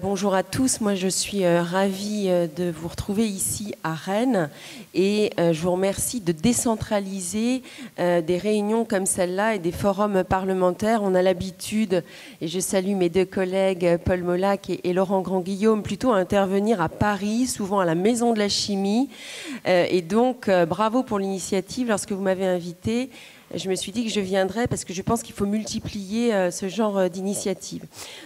Bonjour à tous, moi je suis ravie de vous retrouver ici à Rennes et je vous remercie de décentraliser des réunions comme celle-là et des forums parlementaires. On a l'habitude, et je salue mes deux collègues Paul Molac et Laurent Grand-Guillaume, plutôt à intervenir à Paris, souvent à la Maison de la Chimie. Et donc bravo pour l'initiative. Lorsque vous m'avez invité, je me suis dit que je viendrais parce que je pense qu'il faut multiplier ce genre d'initiative.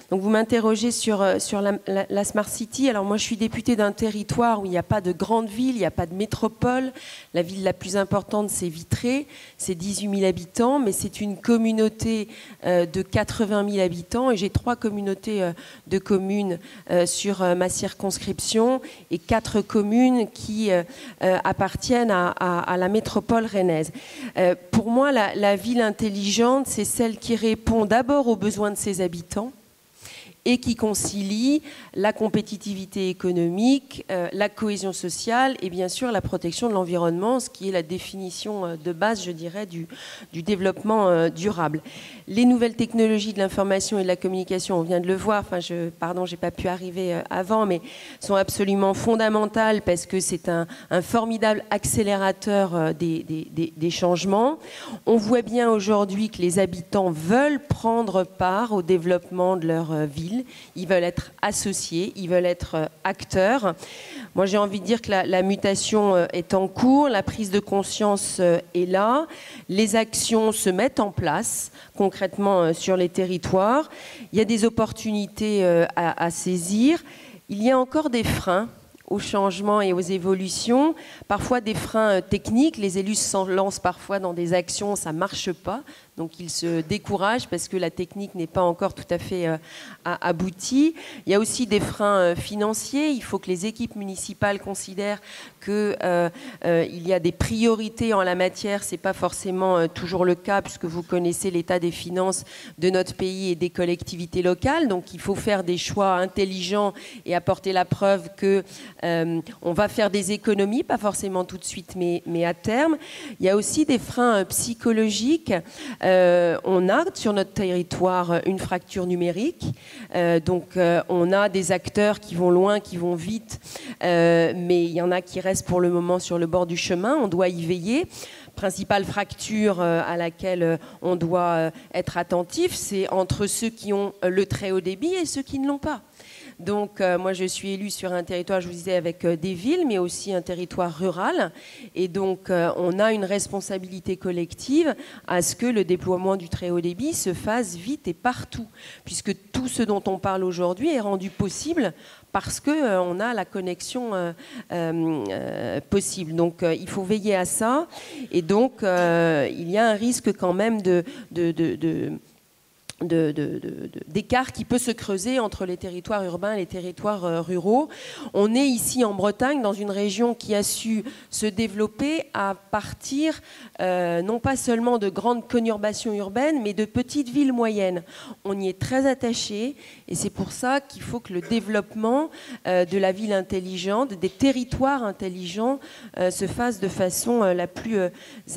Donc vous m'interrogez sur la Smart City. Alors moi je suis députée d'un territoire où il n'y a pas de grande ville, il n'y a pas de métropole. La ville la plus importante c'est Vitré, c'est 18 000 habitants, mais c'est une communauté de 80 000 habitants et j'ai 3 communautés de communes sur ma circonscription et 4 communes qui appartiennent à la métropole rennaise. Pour moi, la ville intelligente, c'est celle qui répond d'abord aux besoins de ses habitants et qui concilie la compétitivité économique, la cohésion sociale et bien sûr la protection de l'environnement, ce qui est la définition de base, je dirais, du développement durable. Les nouvelles technologies de l'information et de la communication, on vient de le voir, pardon, j'ai pas pu arriver avant, mais sont absolument fondamentales parce que c'est un formidable accélérateur des changements. On voit bien aujourd'hui que les habitants veulent prendre part au développement de leur ville. Ils veulent être associés, ils veulent être acteurs. Moi, j'ai envie de dire que la mutation est en cours, la prise de conscience est là, les actions se mettent en place concrètement sur les territoires. Il y a des opportunités à saisir. Il y a encore des freins aux changements et aux évolutions, parfois des freins techniques. Les élus se lancent parfois dans des actions, ça ne marche pas. Donc ils se découragent parce que la technique n'est pas encore tout à fait aboutie. Il y a aussi des freins financiers. Il faut que les équipes municipales considèrent qu'il y a des priorités en la matière. Ce n'est pas forcément toujours le cas puisque vous connaissez l'état des finances de notre pays et des collectivités locales. Donc il faut faire des choix intelligents et apporter la preuve qu'on va faire des économies, pas forcément tout de suite mais à terme. Il y a aussi des freins psychologiques. On a sur notre territoire une fracture numérique, donc on a des acteurs qui vont loin, qui vont vite, mais il y en a qui restent pour le moment sur le bord du chemin, on doit y veiller. Principale fracture à laquelle on doit être attentif, c'est entre ceux qui ont le très haut débit et ceux qui ne l'ont pas. Donc moi je suis élue sur un territoire, je vous disais, avec des villes, mais aussi un territoire rural. Et donc on a une responsabilité collective à ce que le déploiement du très haut débit se fasse vite et partout. Puisque tout ce dont on parle aujourd'hui est rendu possible parce qu'on a la connexion possible. Donc il faut veiller à ça. Et donc il y a un risque quand même d'écart qui peut se creuser entre les territoires urbains et les territoires ruraux. On est ici en Bretagne, dans une région qui a su se développer à partir non pas seulement de grandes conurbations urbaines, mais de petites villes moyennes. On y est très attaché et c'est pour ça qu'il faut que le développement de la ville intelligente, des territoires intelligents, se fasse de façon la plus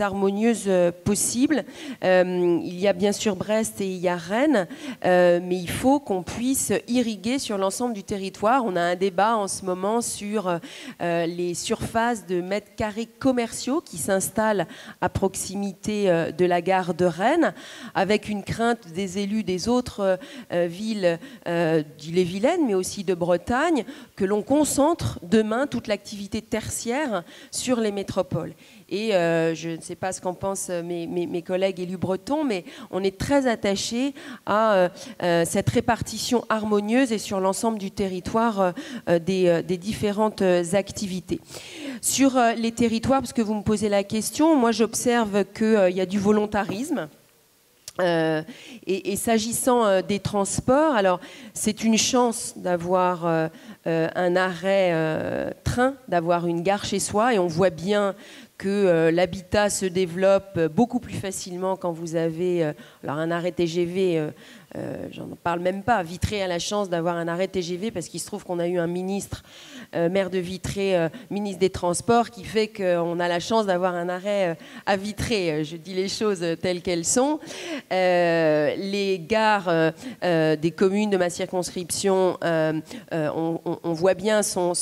harmonieuse possible. Il y a bien sûr Brest et il y a Rennes, mais il faut qu'on puisse irriguer sur l'ensemble du territoire. On a un débat en ce moment sur les surfaces de mètres carrés commerciaux qui s'installent à proximité de la gare de Rennes, avec une crainte des élus des autres villes d'Ille-et-Vilaine, mais aussi de Bretagne, que l'on concentre demain toute l'activité tertiaire sur les métropoles. Et je ne sais pas ce qu'en pensent mes collègues élus bretons, mais on est très attachés à cette répartition harmonieuse et sur l'ensemble du territoire des différentes activités. Sur les territoires, parce que vous me posez la question, moi j'observe qu'il y a du volontarisme. Et s'agissant des transports, alors c'est une chance d'avoir un arrêt train, d'avoir une gare chez soi, et on voit bien que l'habitat se développe beaucoup plus facilement quand vous avez alors un arrêt TGV j'en parle même pas. Vitré a la chance d'avoir un arrêt TGV parce qu'il se trouve qu'on a eu un ministre, maire de Vitré, ministre des Transports, qui fait qu'on a la chance d'avoir un arrêt à Vitré. Je dis les choses telles qu'elles sont. Les gares des communes de ma circonscription, on voit bien, sont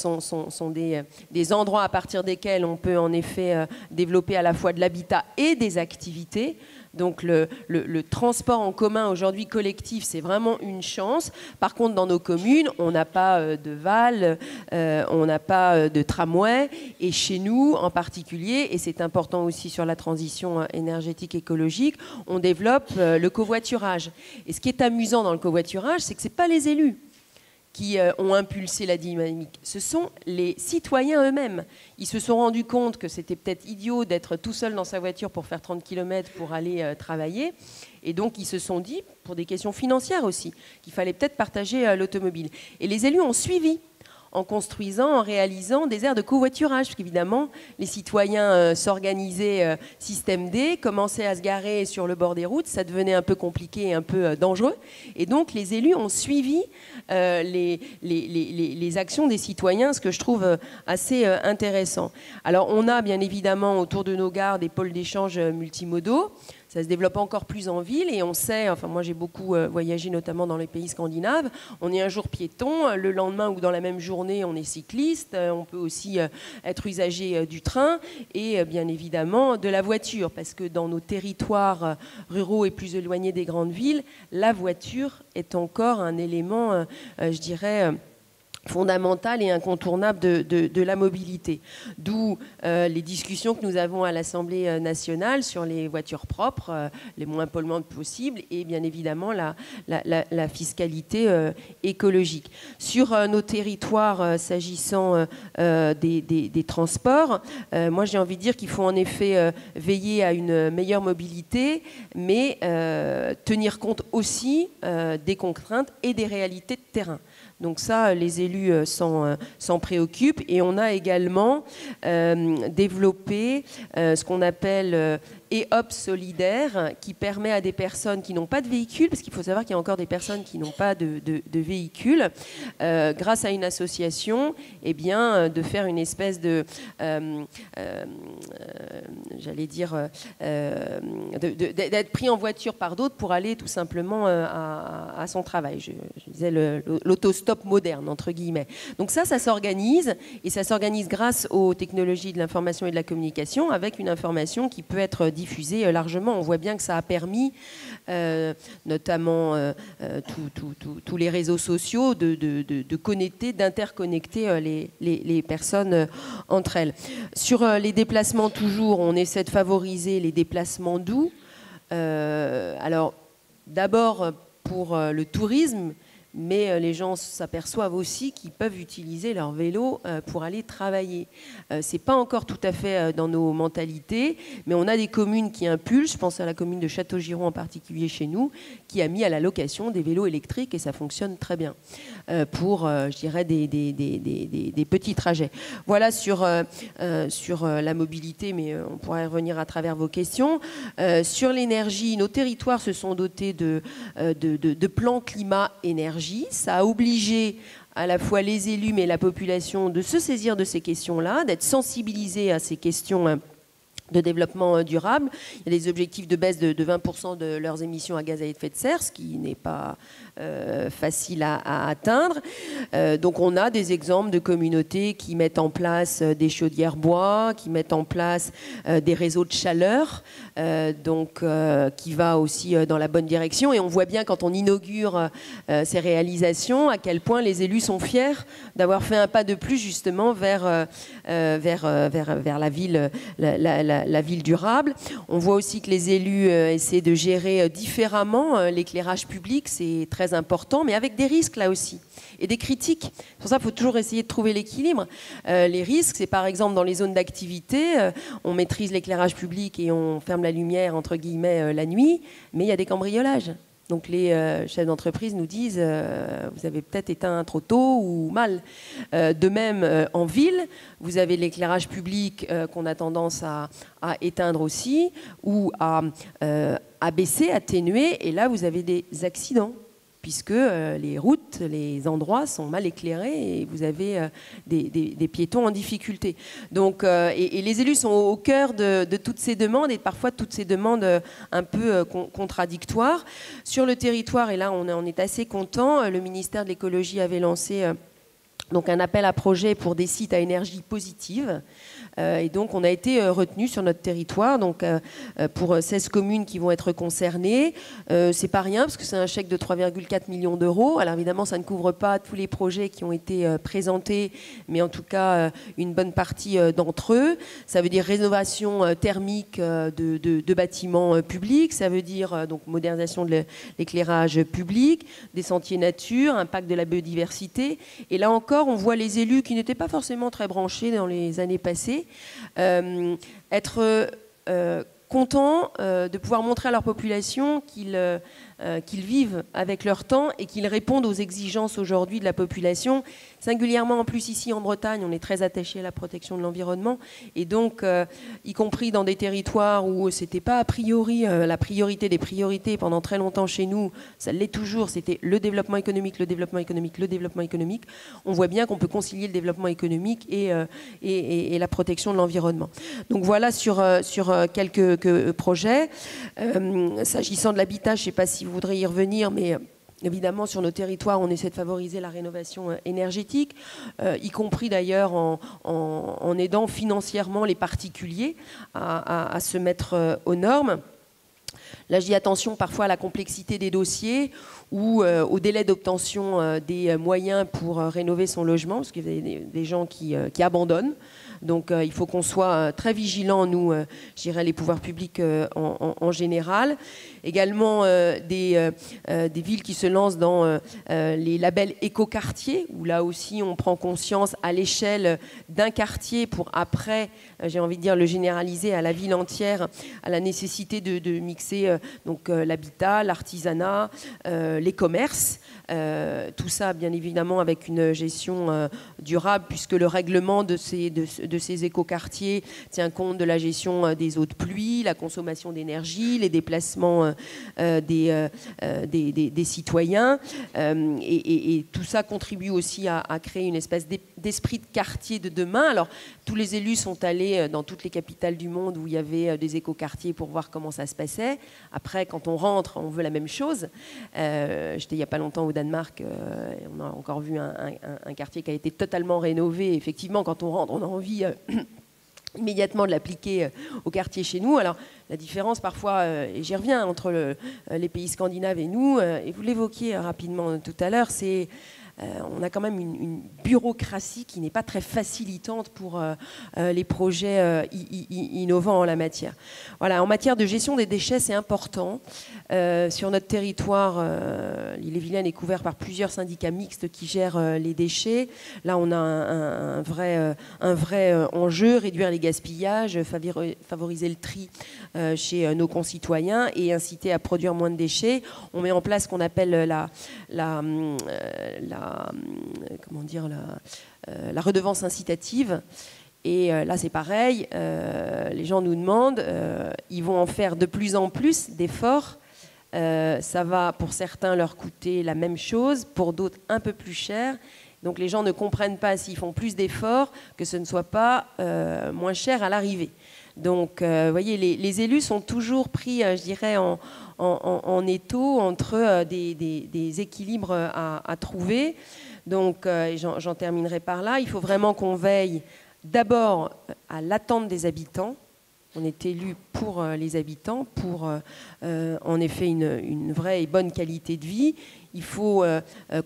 des endroits à partir desquels on peut en effet développer à la fois de l'habitat et des activités. Donc le transport en commun aujourd'hui collectif, c'est vraiment une chance. Par contre, dans nos communes, on n'a pas de VAL, on n'a pas de tramway. Et chez nous, en particulier, et c'est important aussi sur la transition énergétique écologique, on développe le covoiturage. Et ce qui est amusant dans le covoiturage, c'est que ce n'est pas les élus qui ont impulsé la dynamique. Ce sont les citoyens eux-mêmes. Ils se sont rendus compte que c'était peut-être idiot d'être tout seul dans sa voiture pour faire 30 km pour aller travailler. Et donc, ils se sont dit, pour des questions financières aussi, qu'il fallait peut-être partager l'automobile. Et les élus ont suivi en construisant, en réalisant des aires de covoiturage. Parce qu'évidemment, les citoyens s'organisaient système D, commençaient à se garer sur le bord des routes, ça devenait un peu compliqué et un peu dangereux. Et donc, les élus ont suivi les actions des citoyens, ce que je trouve assez intéressant. Alors, on a bien évidemment autour de nos gares des pôles d'échange multimodaux. Ça se développe encore plus en ville et on sait, enfin moi j'ai beaucoup voyagé notamment dans les pays scandinaves, on est un jour piéton, le lendemain ou dans la même journée on est cycliste, on peut aussi être usager du train et bien évidemment de la voiture parce que dans nos territoires ruraux et plus éloignés des grandes villes, la voiture est encore un élément, je dirais, fondamentale et incontournable de la mobilité. D'où les discussions que nous avons à l'Assemblée nationale sur les voitures propres, les moins polluantes possibles, et bien évidemment la fiscalité écologique. Sur nos territoires, s'agissant des transports, moi j'ai envie de dire qu'il faut en effet veiller à une meilleure mobilité, mais tenir compte aussi des contraintes et des réalités de terrain. Donc ça, les élus s'en préoccupent. Et on a également développé ce qu'on appelle EOP solidaire, qui permet à des personnes qui n'ont pas de véhicule, parce qu'il faut savoir qu'il y a encore des personnes qui n'ont pas de véhicule, grâce à une association, eh bien, de faire une espèce de, j'allais dire, d'être pris en voiture par d'autres pour aller tout simplement à son travail. Je disais l'autostop moderne, entre guillemets. Donc ça s'organise, et ça s'organise grâce aux technologies de l'information et de la communication, avec une information qui peut être diffusée largement. On voit bien que ça a permis, notamment tous les réseaux sociaux, de connecter, d'interconnecter les personnes entre elles. Sur les déplacements, toujours, on essaie de favoriser les déplacements doux. Alors, d'abord pour le tourisme, mais les gens s'aperçoivent aussi qu'ils peuvent utiliser leur vélo pour aller travailler. Ce n'est pas encore tout à fait dans nos mentalités, mais on a des communes qui impulsent, je pense à la commune de Châteaugiron en particulier chez nous, qui a mis à la location des vélos électriques et ça fonctionne très bien pour, je dirais, des petits trajets. Voilà sur la mobilité, mais on pourrait y revenir à travers vos questions. Sur l'énergie, nos territoires se sont dotés de plans climat-énergie. Ça a obligé à la fois les élus mais la population de se saisir de ces questions-là, d'être sensibilisés à ces questions de développement durable. Il y a des objectifs de baisse de 20% de leurs émissions à gaz à effet de serre, ce qui n'est pas facile à atteindre. Donc on a des exemples de communautés qui mettent en place des chaudières bois, qui mettent en place des réseaux de chaleur, qui va aussi dans la bonne direction. Et on voit bien quand on inaugure ces réalisations à quel point les élus sont fiers d'avoir fait un pas de plus justement vers la ville, la ville durable. On voit aussi que les élus essaient de gérer différemment l'éclairage public, c'est très important, mais avec des risques là aussi, et des critiques. Pour ça, il faut toujours essayer de trouver l'équilibre. Les risques, c'est par exemple dans les zones d'activité, on maîtrise l'éclairage public et on ferme la lumière, entre guillemets, la nuit, mais il y a des cambriolages. Donc les chefs d'entreprise nous disent vous avez peut-être éteint trop tôt ou mal. De même, en ville, vous avez l'éclairage public qu'on a tendance à éteindre aussi ou à baisser, atténuer. Et là, vous avez des accidents, puisque les routes, les endroits sont mal éclairés et vous avez des piétons en difficulté. Donc, et les élus sont au cœur de toutes ces demandes et parfois toutes ces demandes un peu contradictoires. Sur le territoire, et là on est assez content, le ministère de l'écologie avait lancé donc un appel à projet pour des sites à énergie positive. Et donc, on a été retenu sur notre territoire donc, pour 16 communes qui vont être concernées. C'est pas rien parce que c'est un chèque de 3,4 millions d'euros. Alors évidemment, ça ne couvre pas tous les projets qui ont été présentés, mais en tout cas, une bonne partie d'entre eux. Ça veut dire rénovation thermique de bâtiments publics. Ça veut dire donc modernisation de l'éclairage public, des sentiers nature, impact de la biodiversité. Et là encore, on voit les élus qui n'étaient pas forcément très branchés dans les années passées être contents de pouvoir montrer à leur population qu'ils vivent avec leur temps et qu'ils répondent aux exigences aujourd'hui de la population. Singulièrement en plus ici en Bretagne, on est très attaché à la protection de l'environnement et donc y compris dans des territoires où c'était pas a priori la priorité des priorités pendant très longtemps chez nous, ça l'est toujours, c'était le développement économique, le développement économique, le développement économique. On voit bien qu'on peut concilier le développement économique et la protection de l'environnement. Donc voilà sur quelques projets. S'agissant de l'habitat, je ne sais pas si vous voudriez y revenir, mais évidemment, sur nos territoires, on essaie de favoriser la rénovation énergétique, y compris d'ailleurs en aidant financièrement les particuliers à se mettre aux normes. Là, je dis attention parfois à la complexité des dossiers ou au délai d'obtention des moyens pour rénover son logement, parce qu'il y a des gens qui abandonnent. Donc il faut qu'on soit très vigilants, nous, je dirais les pouvoirs publics en général. Également des villes qui se lancent dans les labels écoquartiers, où là aussi on prend conscience à l'échelle d'un quartier pour après, j'ai envie de dire, le généraliser à la ville entière, à la nécessité de mixer donc l'habitat, l'artisanat, les commerces. Tout ça, bien évidemment, avec une gestion durable, puisque le règlement de ces écoquartiers tient compte de la gestion des eaux de pluie, la consommation d'énergie, les déplacements des citoyens. Et tout ça contribue aussi à créer une espèce d'esprit de quartier de demain. Alors, tous les élus sont allés dans toutes les capitales du monde où il y avait des écoquartiers pour voir comment ça se passait. Après, quand on rentre, on veut la même chose. J'étais il n'y a pas longtemps au Danemark, on a encore vu un quartier qui a été totalement rénové. Effectivement, quand on rentre, on a envie immédiatement de l'appliquer au quartier chez nous. Alors, la différence parfois, et j'y reviens, entre les pays scandinaves et nous, et vous l'évoquiez rapidement tout à l'heure, c'est on a quand même une bureaucratie qui n'est pas très facilitante pour les projets innovants en la matière. Voilà, en matière de gestion des déchets, c'est important. Sur notre territoire, l'Ille-et-Vilaine est couvert par plusieurs syndicats mixtes qui gèrent les déchets. Là, on a un vrai enjeu, réduire les gaspillages, favoriser le tri chez nos concitoyens et inciter à produire moins de déchets. On met en place ce qu'on appelle la redevance incitative. Et là, c'est pareil. Les gens nous demandent, ils vont en faire de plus en plus d'efforts. Ça va, pour certains, leur coûter la même chose, pour d'autres, un peu plus cher. Donc les gens ne comprennent pas, s'ils font plus d'efforts, que ce ne soit pas moins cher à l'arrivée. Donc, vous voyez, les élus sont toujours pris, je dirais, en étau entre des équilibres à trouver. Donc, j'en terminerai par là. Il faut vraiment qu'on veille d'abord à l'attente des habitants. On est élu pour les habitants, pour en effet une vraie et bonne qualité de vie. Il faut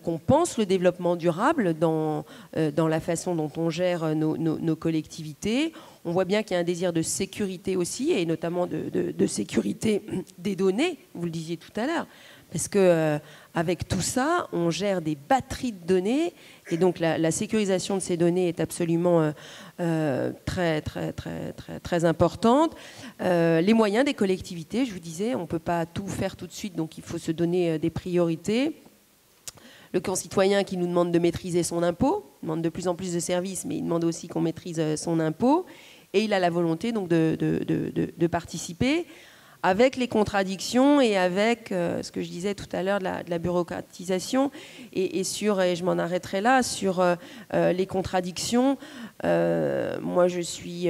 qu'on pense le développement durable dans la façon dont on gère nos collectivités. On voit bien qu'il y a un désir de sécurité aussi, et notamment de sécurité des données, vous le disiez tout à l'heure. Parce que avec tout ça, on gère des batteries de données, et donc la sécurisation de ces données est absolument très importante. Les moyens des collectivités, je vous disais, on ne peut pas tout faire tout de suite, donc il faut se donner des priorités. Le concitoyen qui nous demande de maîtriser son impôt, demande de plus en plus de services, mais il demande aussi qu'on maîtrise son impôt, et il a la volonté donc de participer, avec les contradictions et avec ce que je disais tout à l'heure de la bureaucratisation, et je m'en arrêterai là, sur les contradictions. Moi, je suis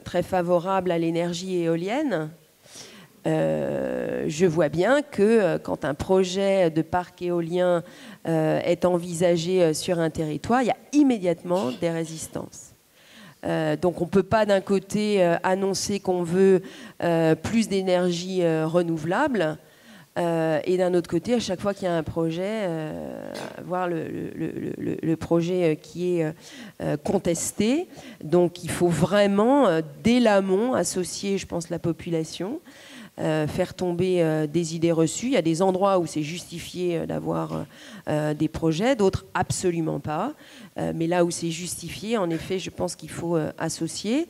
très favorable à l'énergie éolienne. Je vois bien que quand un projet de parc éolien est envisagé sur un territoire, il y a immédiatement des résistances. Donc on ne peut pas d'un côté annoncer qu'on veut plus d'énergie renouvelable et d'un autre côté, à chaque fois qu'il y a un projet, voir le projet qui est contesté. Donc il faut vraiment, dès l'amont, associer, je pense, la population, faire tomber des idées reçues. Il y a des endroits où c'est justifié d'avoir des projets, d'autres absolument pas. Mais là où c'est justifié, en effet, je pense qu'il faut associer.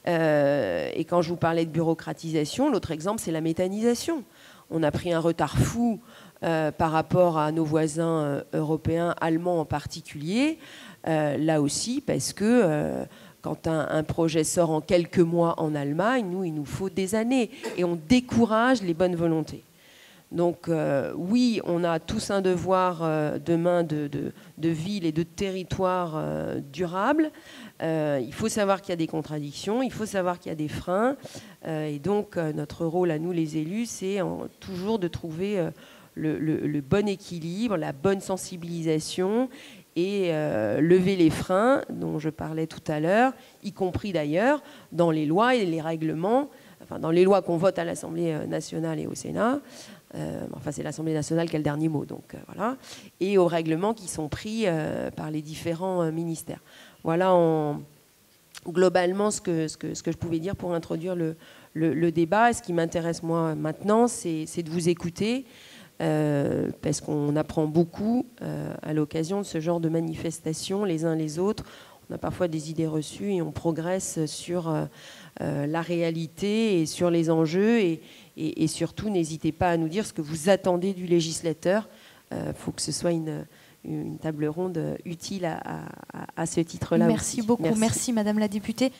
Et quand je vous parlais de bureaucratisation, l'autre exemple, c'est la méthanisation. On a pris un retard fou par rapport à nos voisins européens, allemands en particulier, là aussi, parce que quand un projet sort en quelques mois en Allemagne, nous, il nous faut des années. Et on décourage les bonnes volontés. Donc oui, on a tous un devoir demain de ville et de territoire durable. Il faut savoir qu'il y a des contradictions, il faut savoir qu'il y a des freins. Et donc notre rôle à nous, les élus, c'est toujours de trouver le bon équilibre, la bonne sensibilisation et lever les freins dont je parlais tout à l'heure, y compris d'ailleurs dans les lois et les règlements, enfin dans les lois qu'on vote à l'Assemblée nationale et au Sénat. Enfin, c'est l'Assemblée nationale qui a le dernier mot, donc voilà. Et aux règlements qui sont pris par les différents ministères. Voilà globalement ce que je pouvais dire pour introduire le débat. Et ce qui m'intéresse moi maintenant, c'est de vous écouter. Parce qu'on apprend beaucoup à l'occasion de ce genre de manifestations les uns les autres. On a parfois des idées reçues et on progresse sur la réalité et sur les enjeux. Et surtout, n'hésitez pas à nous dire ce que vous attendez du législateur. Faut que ce soit une table ronde utile à ce titre-là. Merci beaucoup. Merci Madame la députée.